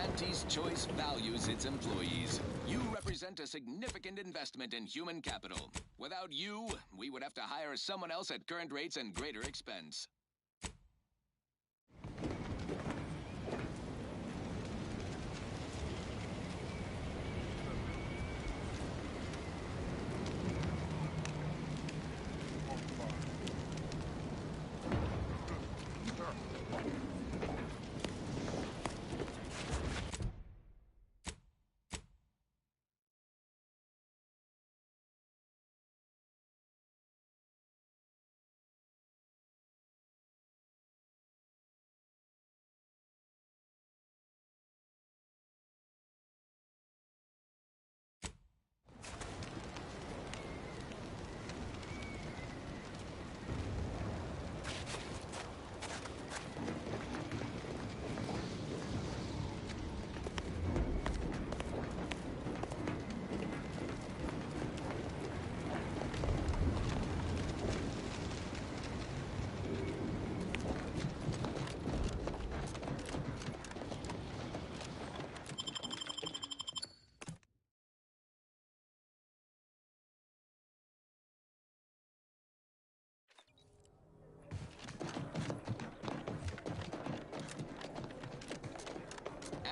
Anti's Choice values its employees. You represent a significant investment in human capital. Without you, we would have to hire someone else at current rates and greater expense.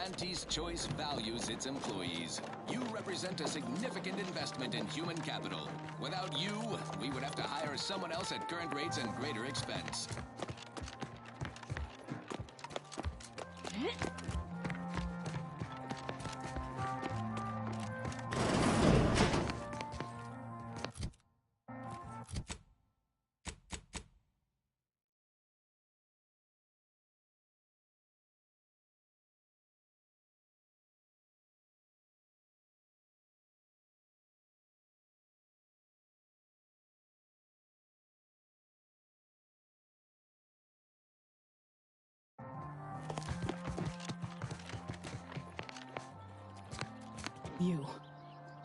Anti's Choice values its employees. You represent a significant investment in human capital. Without you, we would have to hire someone else at current rates and greater expense.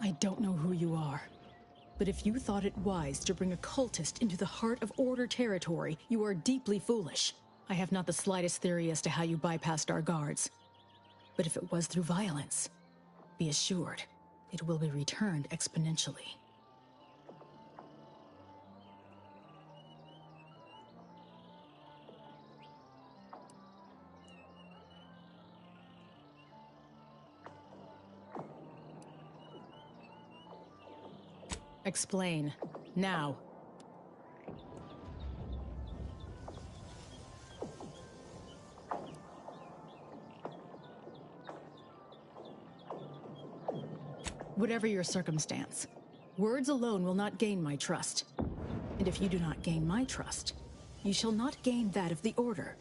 I don't know who you are. But if you thought it wise to bring a cultist into the heart of Order territory, you are deeply foolish. I have not the slightest theory as to how you bypassed our guards. But if it was through violence, be assured, it will be returned exponentially. Explain. Now. Whatever your circumstance, words alone will not gain my trust. And if you do not gain my trust, you shall not gain that of the Order,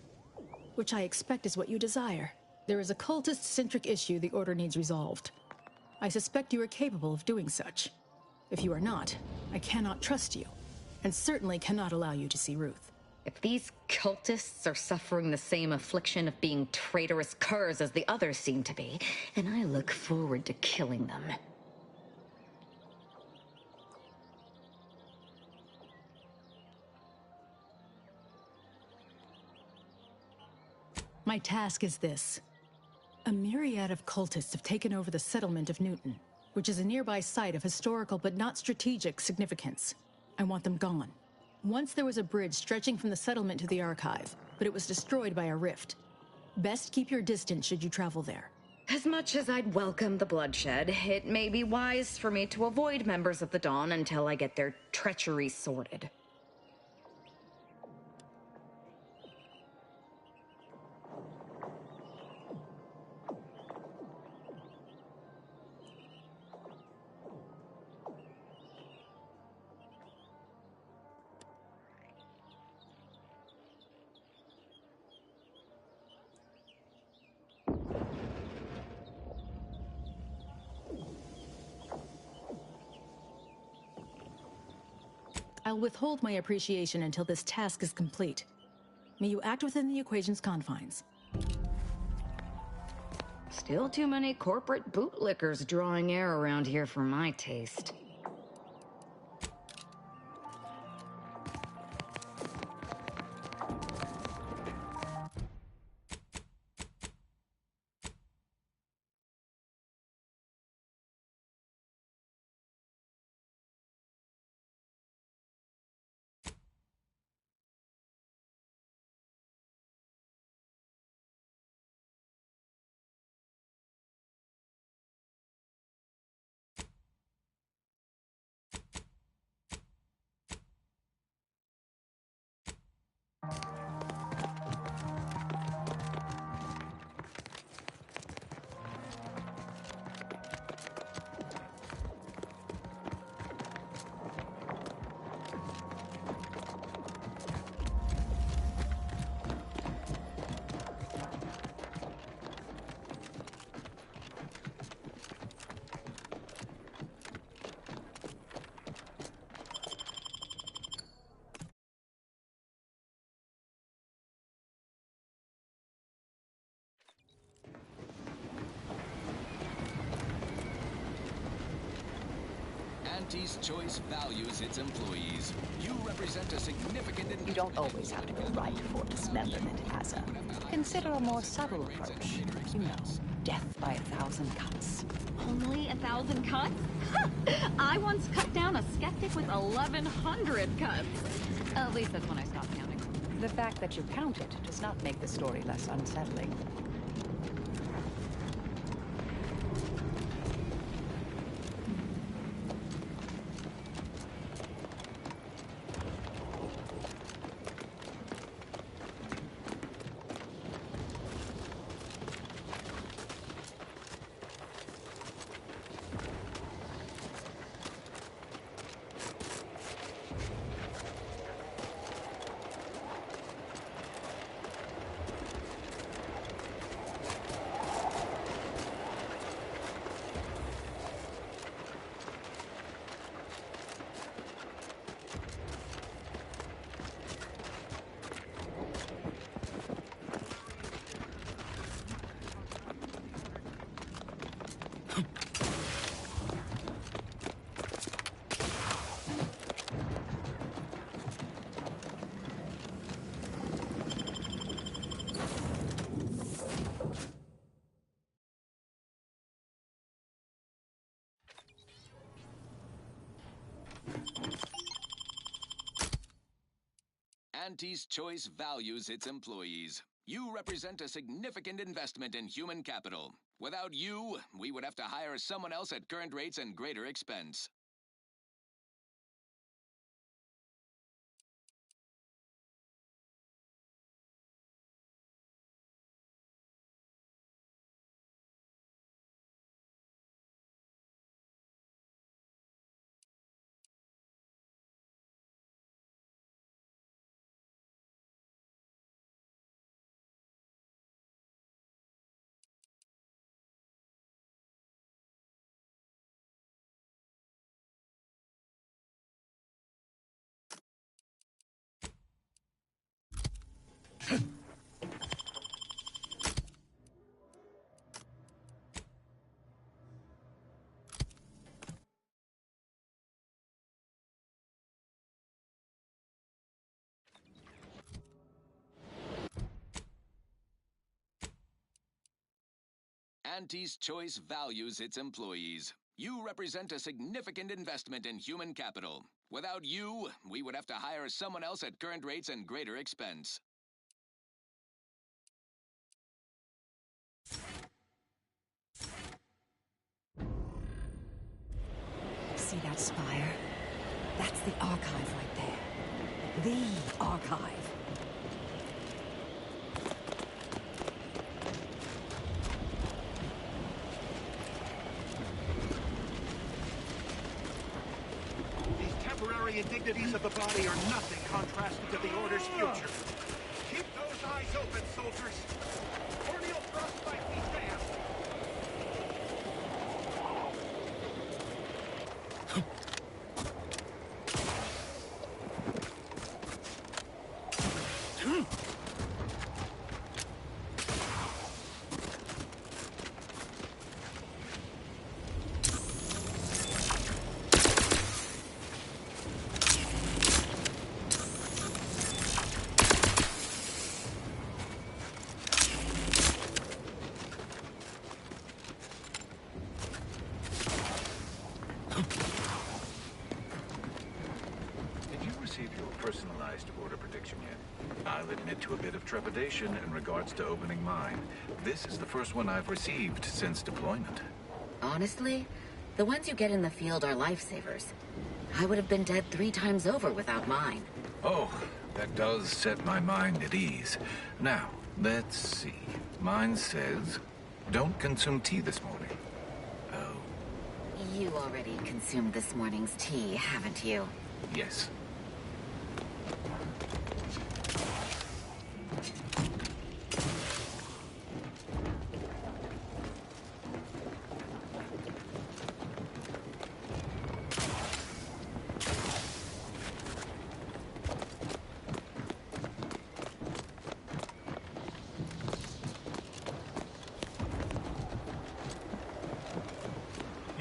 which I expect is what you desire. There is a cultist-centric issue the Order needs resolved. I suspect you are capable of doing such. If you are not, I cannot trust you, and certainly cannot allow you to see Ruth. If these cultists are suffering the same affliction of being traitorous curs as the others seem to be, then I look forward to killing them. My task is this. A myriad of cultists have taken over the settlement of Newton, which is a nearby site of historical but not strategic significance. I want them gone. Once there was a bridge stretching from the settlement to the archive, but it was destroyed by a rift. Best keep your distance should you travel there. As much as I'd welcome the bloodshed, it may be wise for me to avoid members of the Dawn until I get their treachery sorted. I'll withhold my appreciation until this task is complete. May you act within the equation's confines. Still too many corporate bootlickers drawing air around here for my taste. Anti's Choice values its employees. You represent a significant investment. You don't always have to go right for dismemberment, Asa. Consider a more subtle approach. You know, death by 1,000 cuts. Only 1,000 cuts? I once cut down a skeptic with 1,100 cuts. At least that's when I stopped counting. The fact that you counted does not make the story less unsettling. Anti's Choice values its employees. You represent a significant investment in human capital. Without you, we would have to hire someone else at current rates and greater expense. Anti's Choice values its employees. You represent a significant investment in human capital. Without you, we would have to hire someone else at current rates and greater expense. See that spire? That's the archive right there. The archive. These temporary indignities of the body are nothing contrasted to the Order's future. Keep those eyes open, soldiers. Corneal thrust might be fast. Personalized order prediction yet. I'll admit to a bit of trepidation in regards to opening mine. This is the first one I've received since deployment. Honestly, the ones you get in the field are lifesavers. I would have been dead 3 times over without mine. Oh, that does set my mind at ease. Now, let's see. Mine says, don't consume tea this morning. Oh. You already consumed this morning's tea, haven't you? Yes.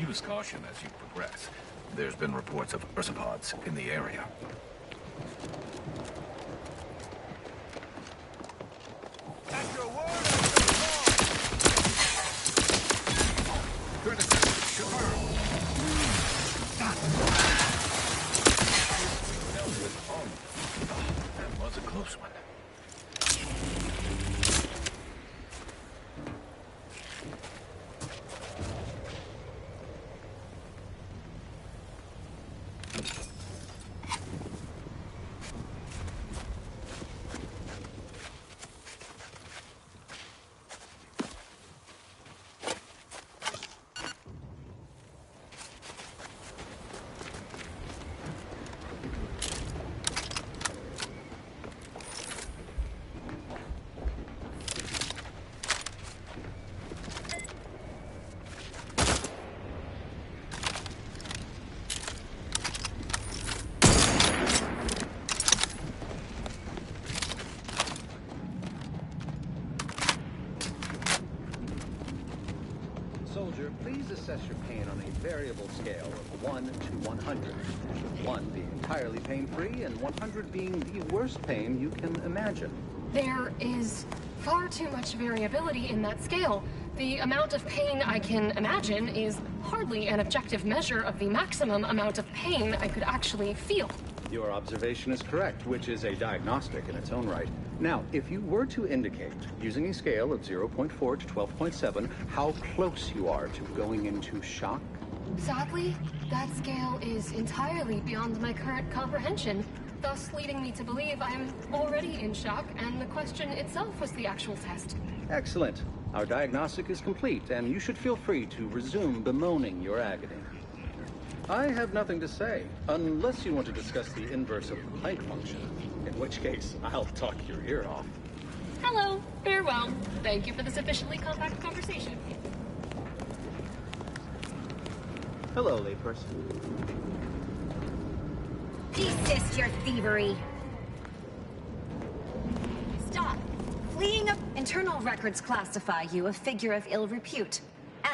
Use caution as you progress. There's been reports of ursopods in the area. At your word, at your That was a close one. Soldier, please assess your pain on a variable scale of 1 to 100. 1 being entirely pain-free, and 100 being the worst pain you can imagine. There is far too much variability in that scale. The amount of pain I can imagine is hardly an objective measure of the maximum amount of pain I could actually feel. Your observation is correct, which is a diagnostic in its own right. Now, if you were to indicate, using a scale of 0.4 to 12.7, how close you are to going into shock? Sadly, that scale is entirely beyond my current comprehension, thus leading me to believe I am already in shock, and the question itself was the actual test. Excellent. Our diagnostic is complete, and you should feel free to resume bemoaning your agony. I have nothing to say, unless you want to discuss the inverse of the Planck function, in which case I'll talk your ear off. Hello, farewell. Thank you for this officially compact conversation. Hello, layperson. Desist your thievery. Stop. Fleeing up. Internal records classify you a figure of ill repute,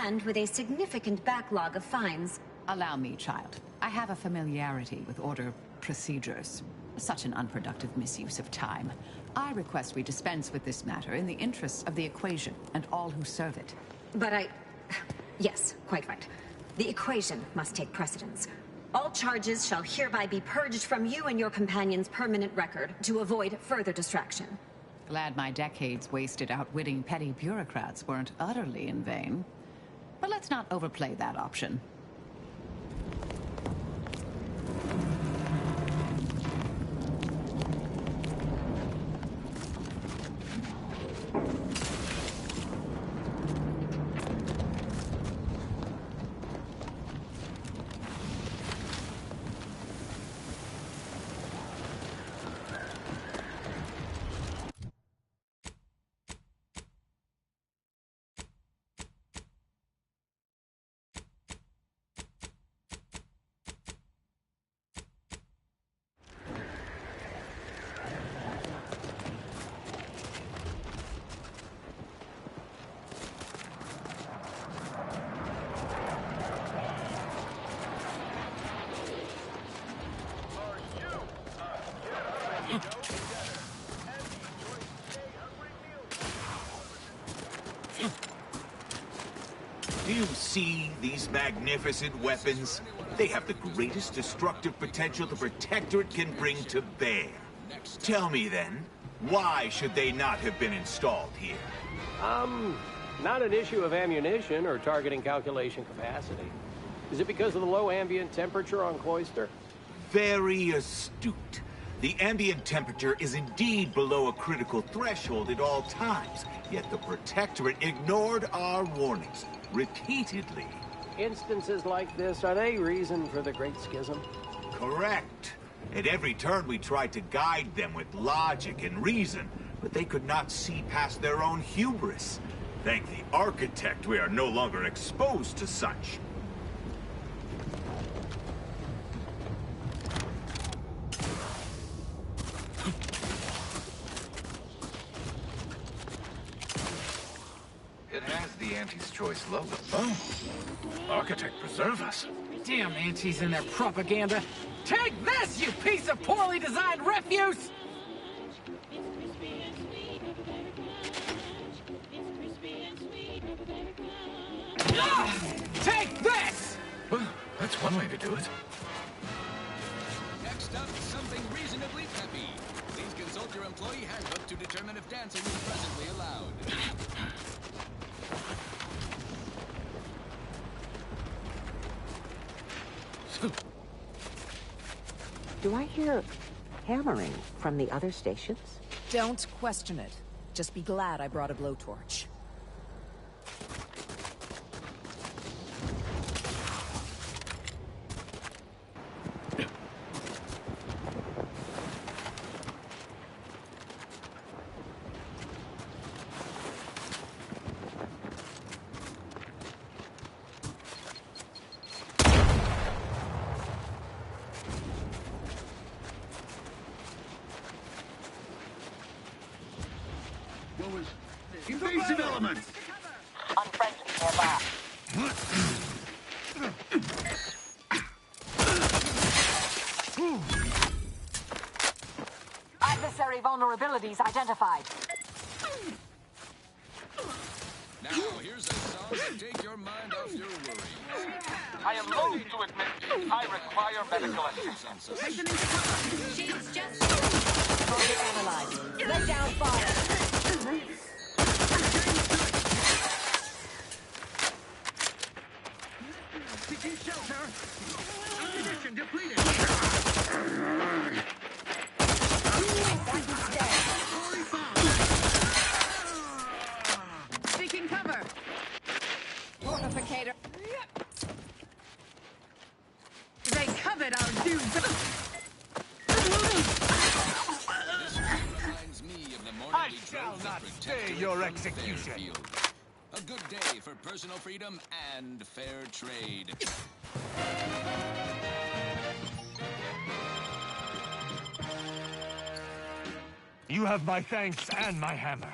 and with a significant backlog of fines. Allow me, child. I have a familiarity with Order procedures. Such an unproductive misuse of time. I request we dispense with this matter in the interests of the equation and all who serve it. But yes, quite right. The equation must take precedence. All charges shall hereby be purged from you and your companion's permanent record to avoid further distraction. Glad my decades wasted outwitting petty bureaucrats weren't utterly in vain. But let's not overplay that option. Do you see these magnificent weapons? They have the greatest destructive potential the Protectorate can bring to bear. Tell me then, why should they not have been installed here? Not an issue of ammunition or targeting calculation capacity. Is it because of the low ambient temperature on Cloister? Very astute. The ambient temperature is indeed below a critical threshold at all times, yet the Protectorate ignored our warnings repeatedly. Instances like this, are they reason for the Great Schism? Correct. At every turn we tried to guide them with logic and reason, but they could not see past their own hubris. Thank the Architect we are no longer exposed to such. It has the Auntie's Choice logo. Oh, Architect preserve us. Damn Aunties and their propaganda. Take this, you piece of poorly designed refuse! Take this! Well, that's one way to do it. Next up, something reasonably peppy. Please consult your employee handbook to determine if dancing is presently allowed. Do I hear hammering from the other stations? Don't question it. Just be glad I brought a blowtorch. Invasive elements! Unfriendly nearby. Adversary vulnerabilities identified. Now, here's a song to take your mind off your worries. I am loath to admit I require medical assistance. Shields just... Target analyzed. Lay down fire. Seeking shelter! Ammunition depleted! Seeking cover. Fortificator. They covered our dudes. Reminds me of the morning I we shall drove not the stay Protectorate your from execution. Fairfield. A good day for personal freedom and fair trade. You have my thanks and my hammer.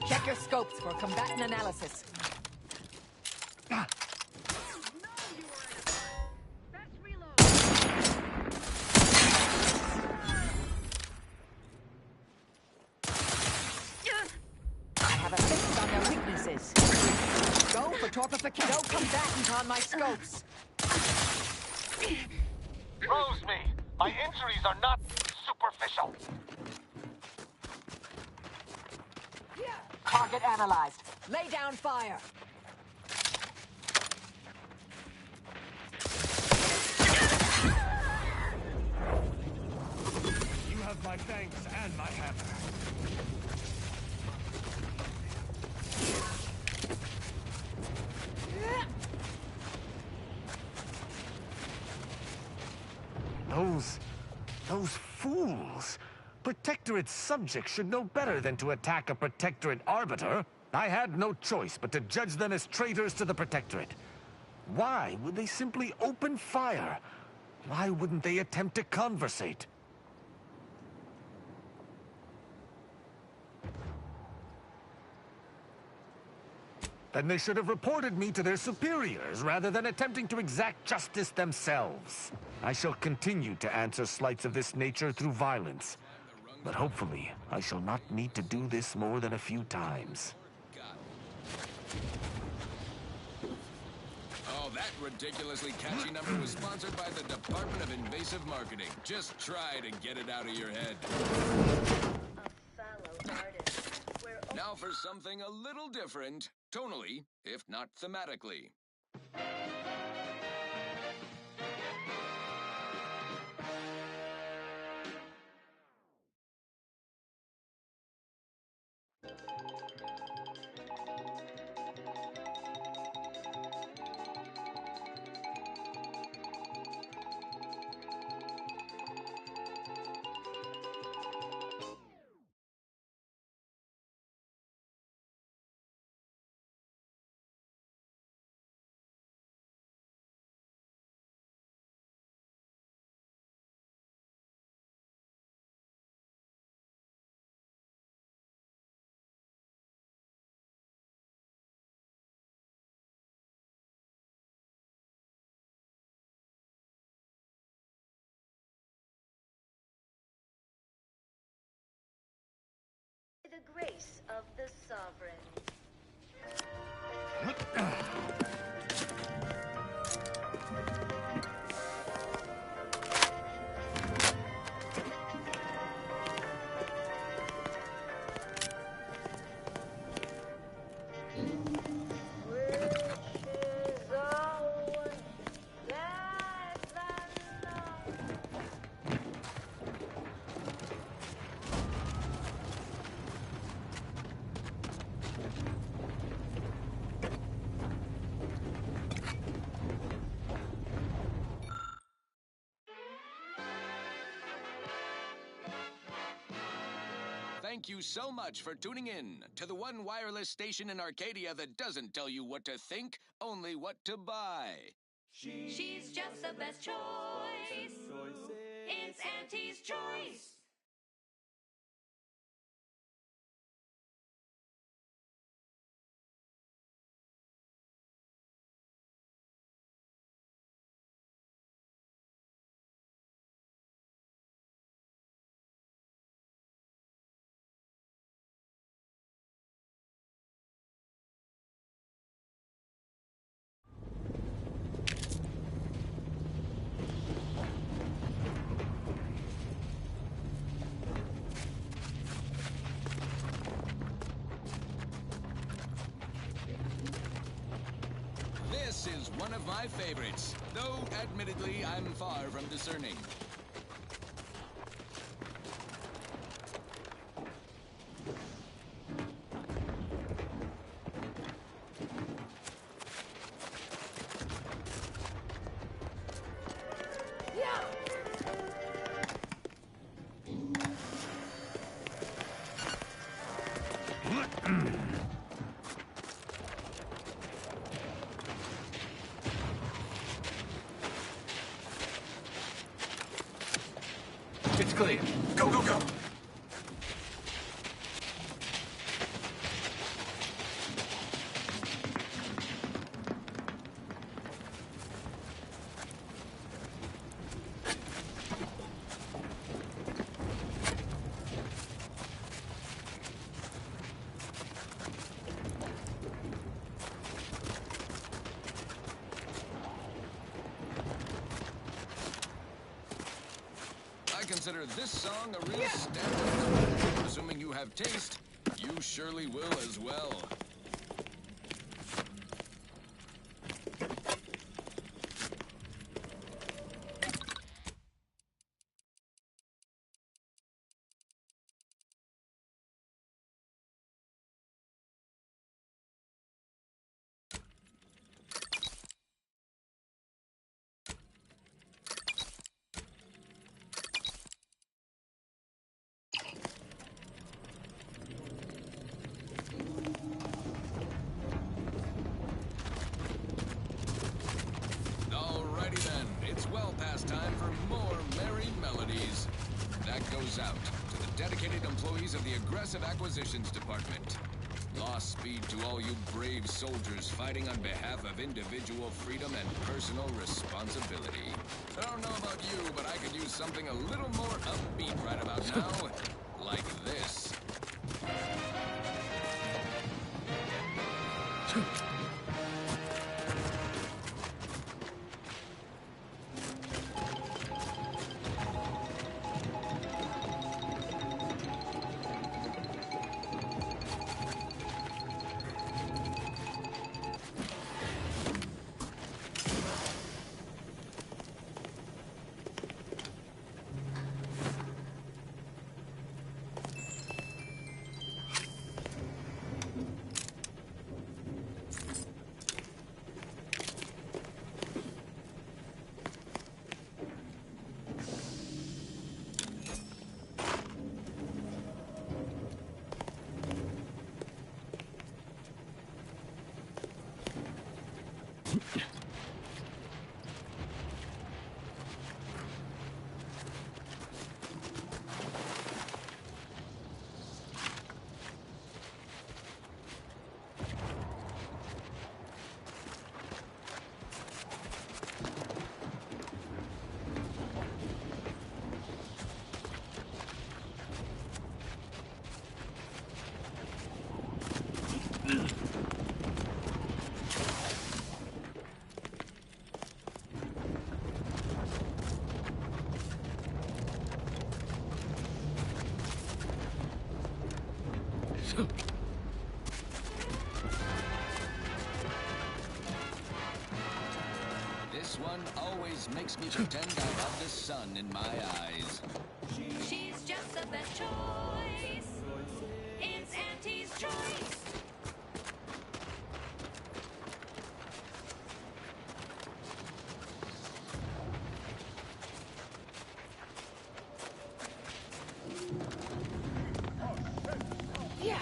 Check your scopes for combatant analysis. I have a fix on their weaknesses. Go for torpification. No combatant on my scopes. Roseme, my injuries are not superficial. Target analyzed. Lay down fire. You have my thanks and my hammer. Those fools! Protectorate subjects should know better than to attack a Protectorate arbiter. I had no choice but to judge them as traitors to the Protectorate. Why would they simply open fire? Why wouldn't they attempt to conversate? Then they should have reported me to their superiors rather than attempting to exact justice themselves. I shall continue to answer slights of this nature through violence. But hopefully, I shall not need to do this more than a few times. Oh, that ridiculously catchy number was sponsored by the Department of Invasive Marketing. Just try to get it out of your head. Now for something a little different, tonally, if not thematically. The grace of the sovereign. Thank you so much for tuning in to the one wireless station in Arcadia that doesn't tell you what to think, only what to buy. She's just the best choice. It's Auntie's choice. This is one of my favorites, though admittedly I'm far from discerning. It's clear. Go, go, go! I consider this song a real standout. Assuming you have taste, you surely will as well. Alrighty then, it's well past time for more merry melodies. That goes out to the dedicated employees of the Aggressive Acquisitions Department. Lost speed to all you brave soldiers fighting on behalf of individual freedom and personal responsibility. I don't know about you, but I could use something a little more upbeat right about now. Like this. This one always makes me pretend I have the sun in my eyes. She's just the best choice. It's Auntie's choice. Yeah.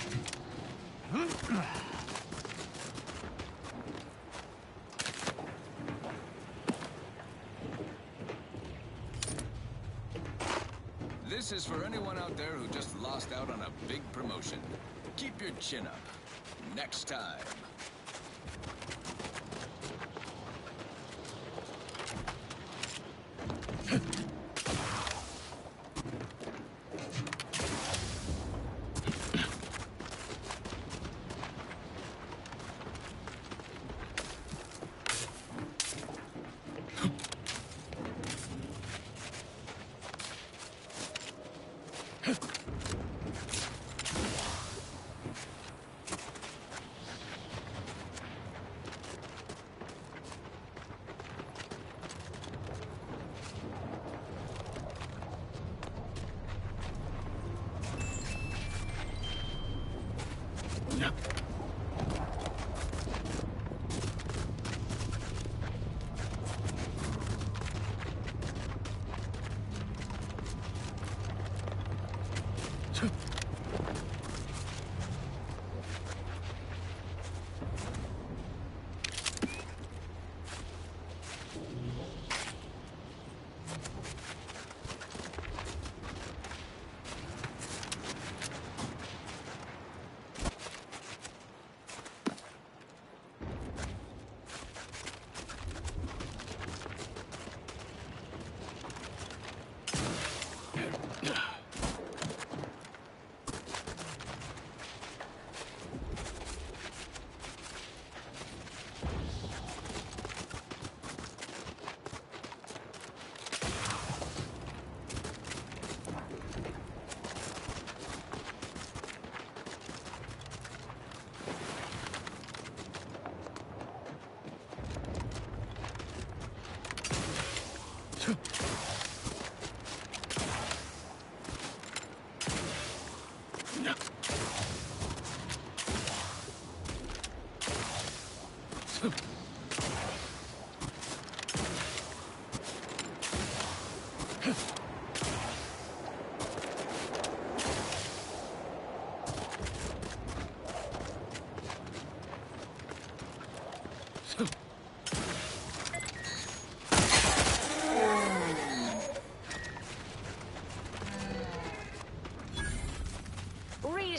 This is for anyone out there who just lost out on a big promotion. Keep your chin up. Next time.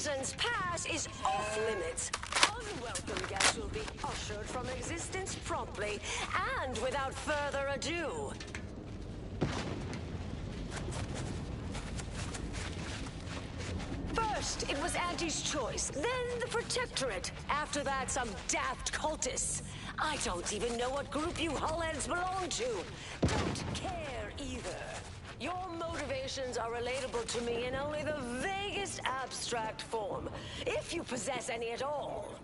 Reason's Pass is off limits. Unwelcome guests will be ushered from existence promptly and without further ado. First, it was Auntie's choice, then the Protectorate. After that, some daft cultists. I don't even know what group you hullheads belong to. Don't care either. Your motivations are relatable to me in only the vaguest abstract form, if you possess any at all.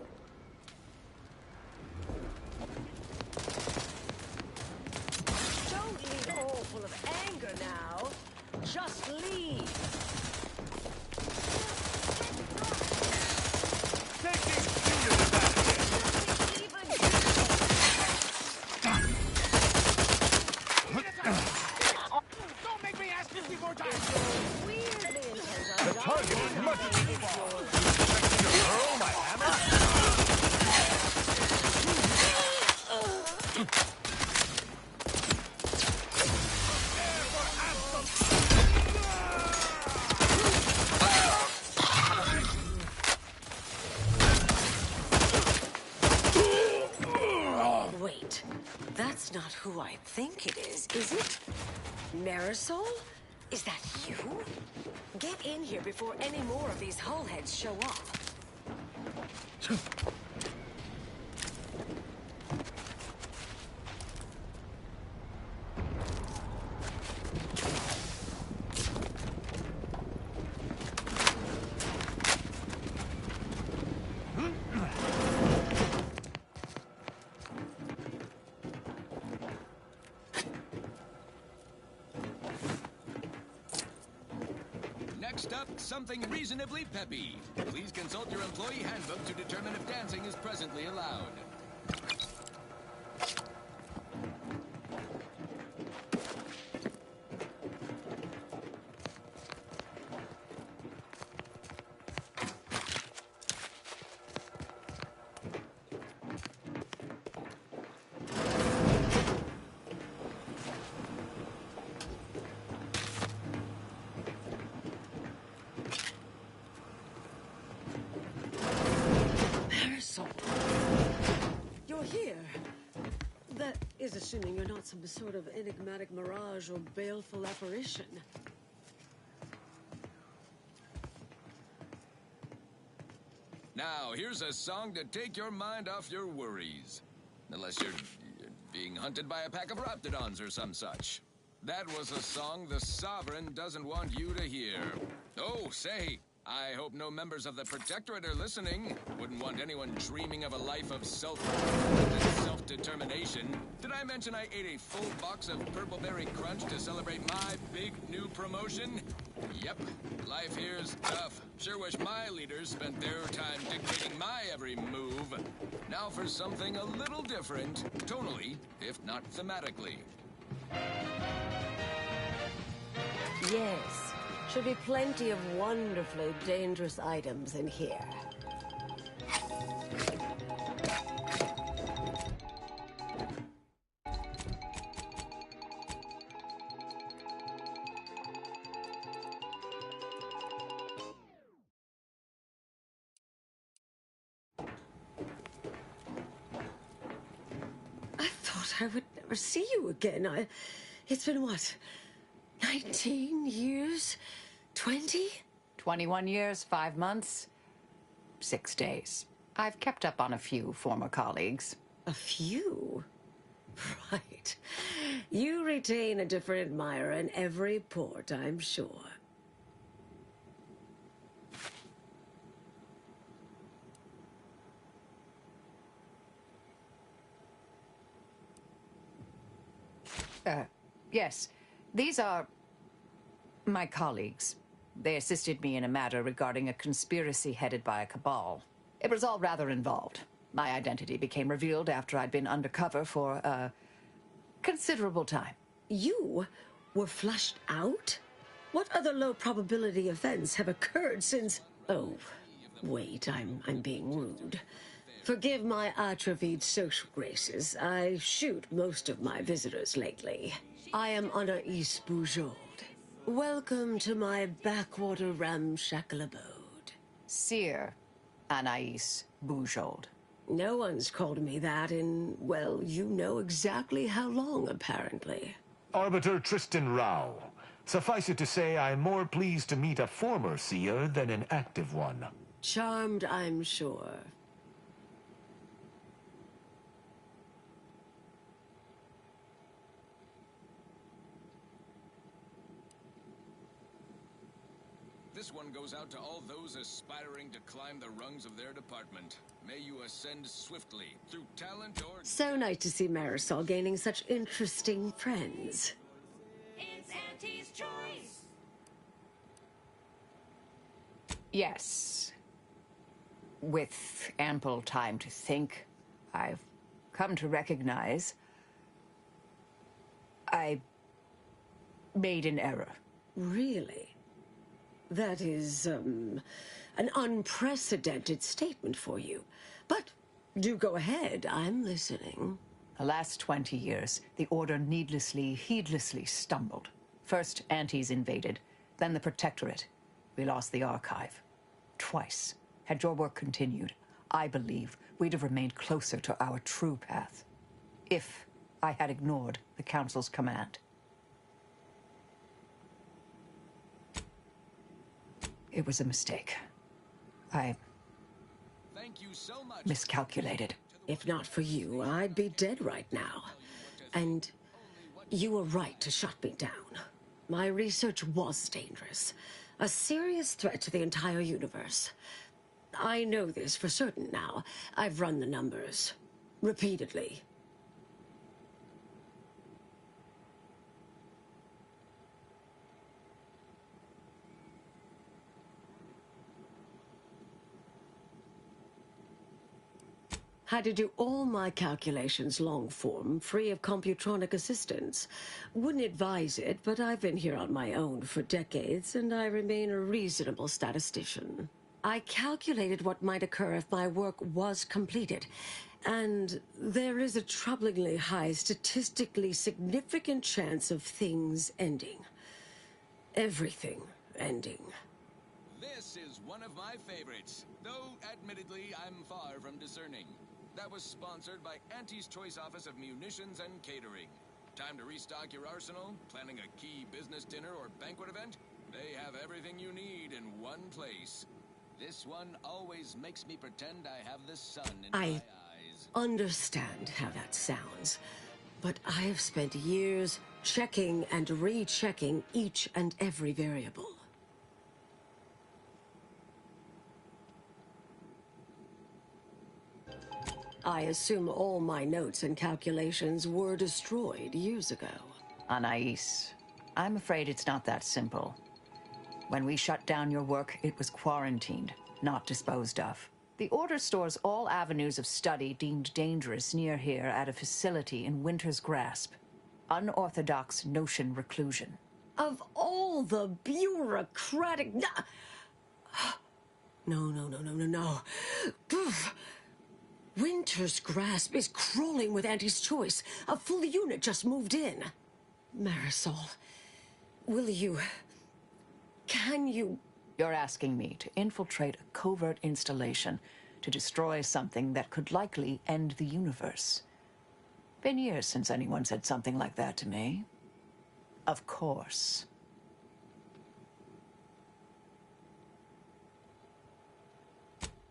Don't leave all full of anger now. Just leave. Don't make me ask 50 more times! The target is much too far. You expect me to hurl my hammer? Wait, that's not who I think it is it? Marisol? Is that you? Get in here before any more of these hullheads show up. Next up, something reasonably peppy. Please consult your employee handbook to determine if dancing is presently allowed. You're here. That is assuming you're not some sort of enigmatic mirage or baleful apparition. Now, here's a song to take your mind off your worries. Unless you're being hunted by a pack of raptidons or some such. That was a song the Sovereign doesn't want you to hear. Oh, say, I hope no members of the Protectorate are listening. Wouldn't want anyone dreaming of a life of self-determination. Did I mention I ate a full box of Purple Berry Crunch to celebrate my big new promotion? Yep, life here's tough. Sure wish my leaders spent their time dictating my every move. Now for something a little different, tonally, if not thematically. Yes. Should be plenty of wonderfully dangerous items in here. I thought I would never see you again. It's been what? 19 years? 20? 21 years, 5 months, 6 days. I've kept up on a few former colleagues. A few? Right. You retain a different admirer in every port, I'm sure. Yes. These are my colleagues. They assisted me in a matter regarding a conspiracy headed by a cabal. It was all rather involved. My identity became revealed after I'd been undercover for a considerable time. You were flushed out? What other low-probability events have occurred since... Oh, wait, I'm being rude. Forgive my atrophied social graces. I shoot most of my visitors lately. I am Anaïs Bujold. Welcome to my backwater ramshackle abode. Seer Anais Bujold. No one's called me that in, well, you know exactly how long, apparently. Arbiter Tristan Rao. Suffice it to say, I'm more pleased to meet a former seer than an active one. Charmed, I'm sure. This one goes out to all those aspiring to climb the rungs of their department. May you ascend swiftly, through talent or... So nice to see Marisol gaining such interesting friends. It's Auntie's choice. Yes. With ample time to think, I've come to recognize I made an error. Really? That is, an unprecedented statement for you. But do go ahead, I'm listening. The last 20 years, the Order heedlessly stumbled. First, Antes invaded, then the Protectorate. We lost the Archive. Twice. Had your work continued, I believe we'd have remained closer to our true path. If I had ignored the Council's command. It was a mistake. I miscalculated. If not for you, I'd be dead right now. And you were right to shut me down. My research was dangerous. A serious threat to the entire universe. I know this for certain now. I've run the numbers. Repeatedly. Had to do all my calculations long form, free of computronic assistance. Wouldn't advise it, but I've been here on my own for decades, and I remain a reasonable statistician. I calculated what might occur if my work was completed, and there is a troublingly high, statistically significant chance of things ending. Everything ending. This is one of my favorites, though admittedly I'm far from discerning. That was sponsored by Auntie's Choice Office of Munitions and Catering. Time to restock your arsenal? Planning a key business dinner or banquet event? They have everything you need in one place. This one always makes me pretend I have the sun in my eyes. I understand how that sounds, but I have spent years checking and rechecking each and every variable. I assume all my notes and calculations were destroyed years ago. Anais, I'm afraid it's not that simple. When we shut down your work, it was quarantined, not disposed of. The Order stores all avenues of study deemed dangerous near here at a facility in Winter's Grasp. Unorthodox notion reclusion. Of all the bureaucratic... No. Winter's Grasp is crawling with Auntie's Choice. A full unit just moved in. Marisol, will you... Can you... You're asking me to infiltrate a covert installation to destroy something that could likely end the universe. Been years since anyone said something like that to me. Of course.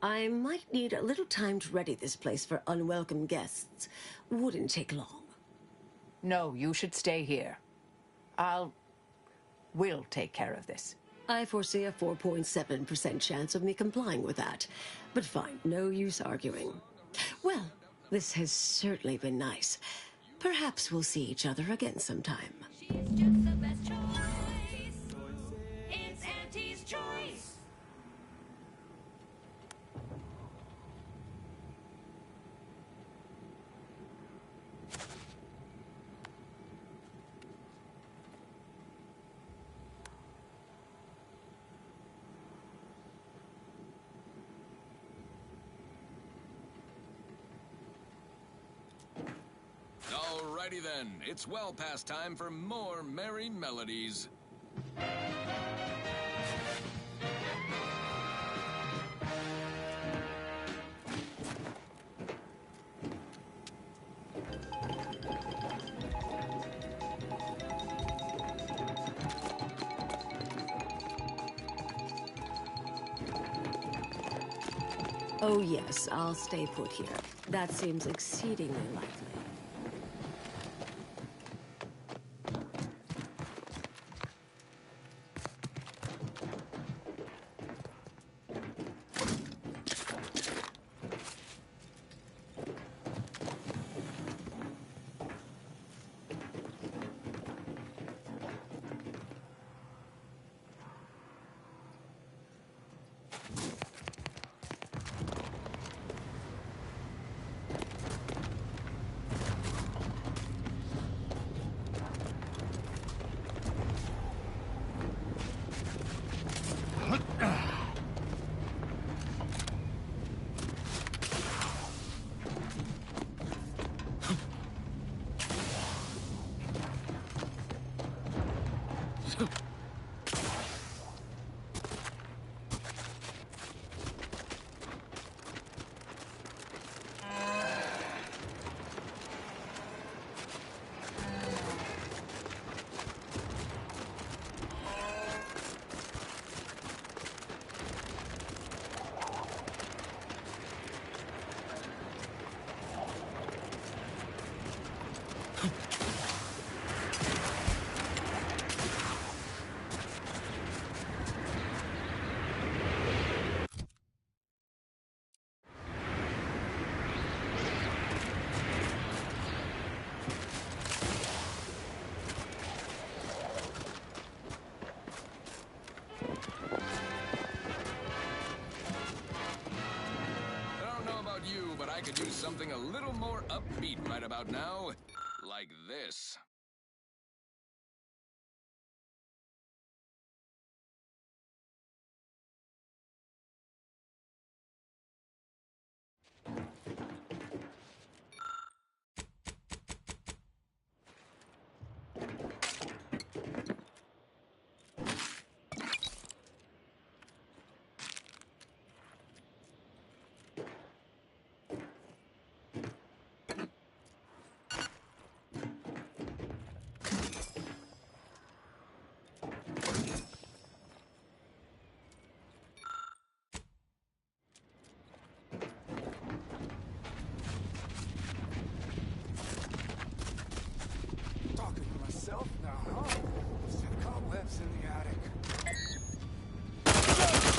I might need a little time to ready this place for unwelcome guests. Wouldn't take long. No, you should stay here. We'll take care of this. I foresee a 4.7% chance of me complying with that. But fine, no use arguing. Well, this has certainly been nice. Perhaps we'll see each other again sometime. She's just the best choice. It's Auntie's choice. Alrighty then, it's well past time for more merry melodies. Oh yes, I'll stay put here. That seems exceedingly likely. I could use something a little more upbeat right about now. Like this.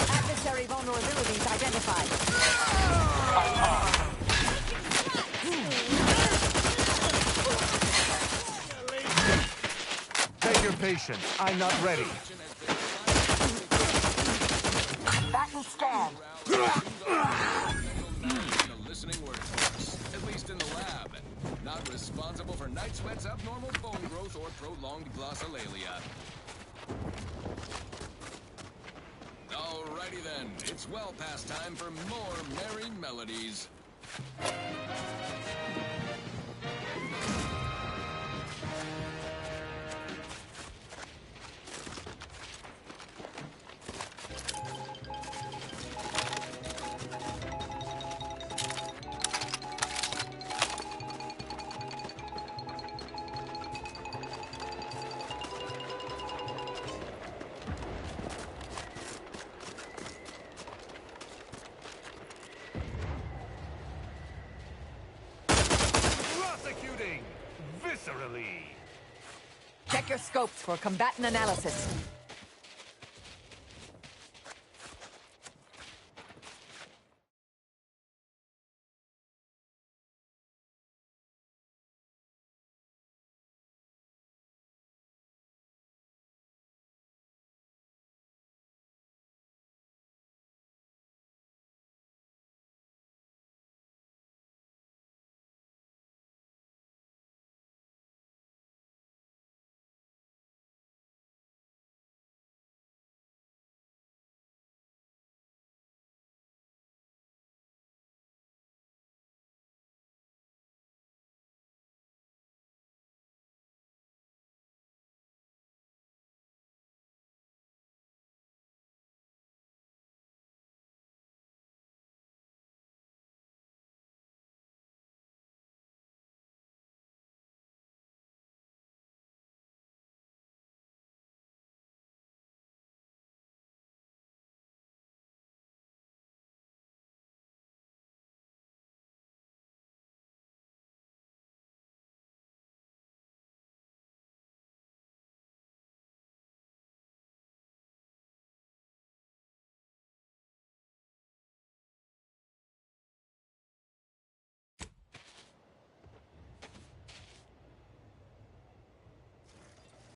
Adversary vulnerabilities identified. Take your patience. I'm not ready. Back and scan. The listening workforce, at least in the lab. Not responsible for night sweats, abnormal bone growth, or prolonged glossolalia. Alrighty then, it's well past time for more merry melodies. Viscerally. Check your scopes for combatant analysis.